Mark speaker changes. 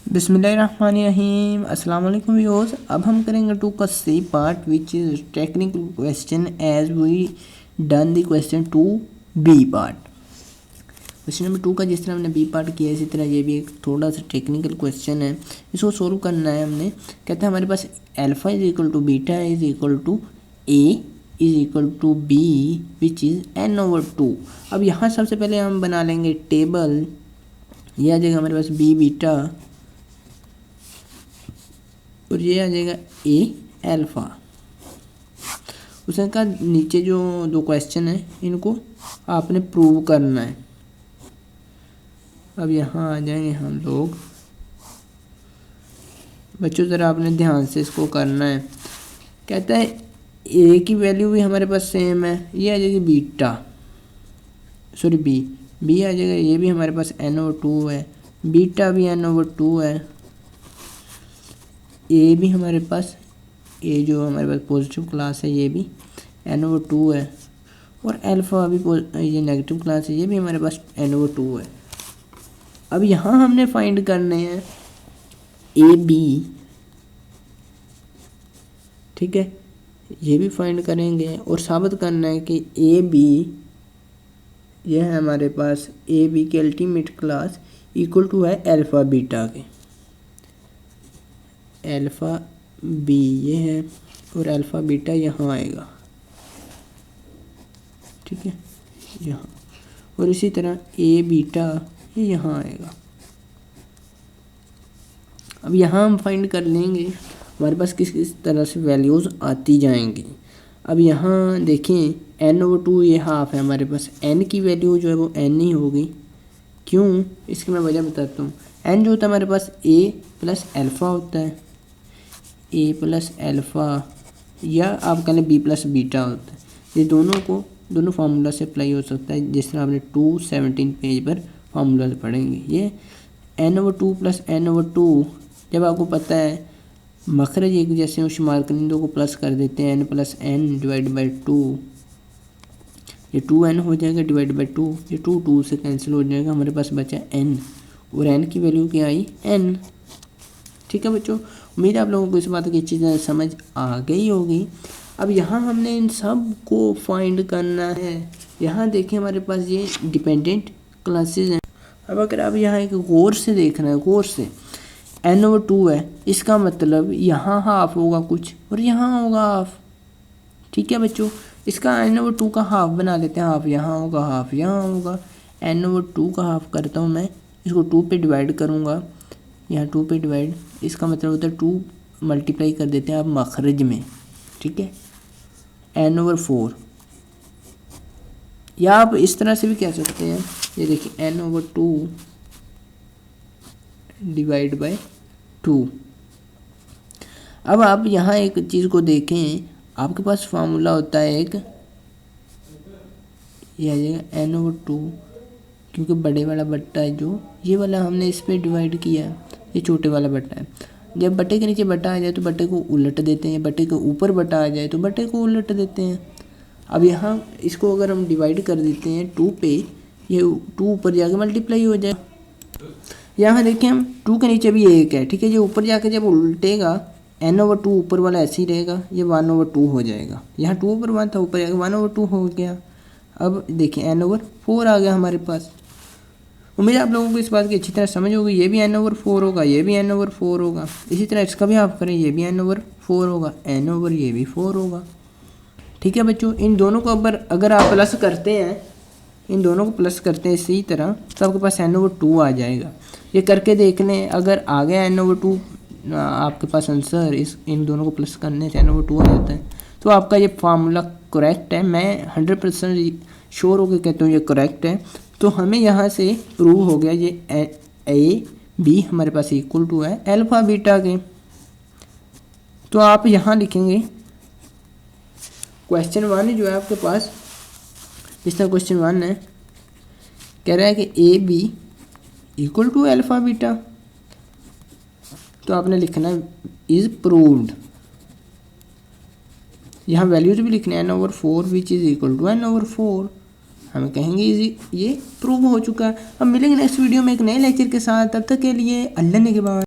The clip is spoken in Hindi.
Speaker 1: बिस्मिल्लाहिर्रहमानिर्रहीम। अस्सलाम वालेकुम व्यूअर्स। अब हम करेंगे 2 का C part which is technical question as we done the question 2 B part. Question number 2 का जिस तरह हमने बी पार्ट किया इसी तरह ये भी एक थोड़ा सा टेक्निकल क्वेश्चन है, इसको सोल्व करना है हमने। कहते हैं हमारे पास alpha is equal to beta is equal to A is equal to B which is n/2। अब यहाँ सबसे पहले हम बना लेंगे टेबल। ये आ जाएगा हमारे पास बी बीटा और ये आ जाएगा ए अल्फ़ा। उसने कहा नीचे जो 2 क्वेश्चन है इनको आपने प्रूव करना है। अब यहाँ आ जाएंगे हम लोग। बच्चों ज़रा आपने ध्यान से इसको करना है। कहता है ए की वैल्यू भी हमारे पास सेम है, ये आ जाएगी बीटा सॉरी बी आ जाएगा, ये भी हमारे पास n/2 है, बीटा भी n/2 है, ए भी हमारे पास ए जो हमारे पास पॉजिटिव क्लास है ये भी n/2 है और अल्फ़ा भी ये नेगेटिव क्लास है ये भी हमारे पास n/2 है। अब यहाँ हमने फाइंड करने हैं ए बी, ठीक है, ये भी फाइंड करेंगे और साबित करना है कि ए बी ये है हमारे पास ए बी की अल्टीमेट क्लास इक्वल टू है अल्फ़ा बीटा के। अल्फ़ा बी ये है और अल्फ़ा बीटा यहाँ आएगा, ठीक है, यहाँ, और इसी तरह ए बीटा ये यहाँ आएगा। अब यहाँ हम फाइंड कर लेंगे हमारे पास किस किस तरह से वैल्यूज़ आती जाएंगी। अब यहाँ देखें n/2 ये हाफ है हमारे पास, n की वैल्यू जो है वो n ही होगी। क्यों, इसकी मैं वजह बताता हूँ। n जो होता है हमारे पास a प्लस अल्फ़ा होता है, a प्लस अल्फ़ा, या आप कह लें b प्लस बीटा होता है। ये दोनों फार्मूला से अप्लाई हो सकता है, जिस तरह आपने 217 पेज पर फार्मूला पढ़ेंगे। ये n/2 प्लस n/2 जब आपको पता है मखरज एक जैसे हो शुमार करने दो को प्लस कर देते हैं, n plus n divide by 2, ये 2n हो जाएगा डिवाइड बाई 2, ये 2 से कैंसिल हो जाएगा, हमारे पास बचा n और n की वैल्यू क्या आई n। ठीक है बच्चों, उम्मीद है आप लोगों को इस बात की चीज़ें समझ आ गई होगी। अब यहाँ हमने इन सब को फाइंड करना है। यहाँ देखिए हमारे पास ये डिपेंडेंट क्लासेस हैं। अब अगर आप यहाँ एक गौर से देख रहे हैं, गौर से n/2 है, इसका मतलब यहाँ हाफ होगा कुछ और यहाँ होगा हाफ। ठीक है बच्चों, इसका n/2 का हाफ बना लेते हैं, हाफ यहाँ होगा हाफ यहाँ होगा। n/2 का हाफ करता हूँ मैं, इसको 2 पे डिवाइड करूँगा, यहाँ 2 पे डिवाइड, इसका मतलब होता है 2 मल्टीप्लाई कर देते हैं आप मखरज में, ठीक है, n/4। या आप इस तरह से भी कह सकते हैं, ये देखिए n/2 डिवाइड बाय 2। अब आप यहाँ एक चीज़ को देखें, आपके पास फार्मूला होता है एक, ये आ जाएगा n/2, क्योंकि बड़े वाला बट्टा है जो ये वाला हमने इस पे डिवाइड किया है, ये छोटे वाला बट्टा है। जब बट्टे के नीचे बट्टा आ जाए तो बट्टे को उलट देते हैं, बट्टे के ऊपर बट्टा आ जाए तो बट्टे को उलट देते हैं। अब यहाँ इसको अगर हम डिवाइड कर देते हैं 2 पे, ये 2 ऊपर जाके मल्टीप्लाई हो जाए। यहाँ देखिए हम 2 के नीचे भी 1 है, ठीक है, ये ऊपर जाके जब उल्टेगा n/2 ऊपर वाला ऐसे ही रहेगा, ये 1/2 हो जाएगा। यहाँ 2 ऊपर 1 था, ऊपर जाके 1/2 हो गया। अब देखिए n/4 आ गया हमारे पास। उम्मीद है आप लोगों को इस बात की अच्छी तरह समझ होगी। ये भी n/4 होगा, ये भी n/4 होगा, इसी तरह इसका भी आप करें, ये भी n/4 होगा, n/ ये भी 4 होगा। ठीक है बच्चों, इन दोनों को अगर आप प्लस करते हैं, इन दोनों को प्लस करते हैं इसी तरह, तो आपके पास n/2 आ जाएगा। ये करके देख लें, अगर आ गया n/2 आपके पास आंसर, इन दोनों को प्लस करने से n/2 आ जाता है, तो आपका ये फार्मूला करेक्ट है। मैं 100% श्योर होकर कहता हूँ ये करेक्ट है। तो हमें यहाँ से प्रूव हो गया ये ए बी हमारे पास इक्वल टू है अल्फ़ा बीटा के। तो आप यहाँ लिखेंगे क्वेश्चन 1 जो है आपके पास, जिस तरह क्वेश्चन 1 है, कह रहा है कि A B equal to alpha beta, तो आपने लिखना इज़ प्रूव्ड। यहाँ वैल्यूज भी लिखने n/4 which is equal to n/4, हमें कहेंगे ये प्रूव हो चुका है। अब मिलेंगे नेक्स्ट वीडियो में एक नए लेक्चर के साथ, तब तक के लिए अल्लाह ने के बाद।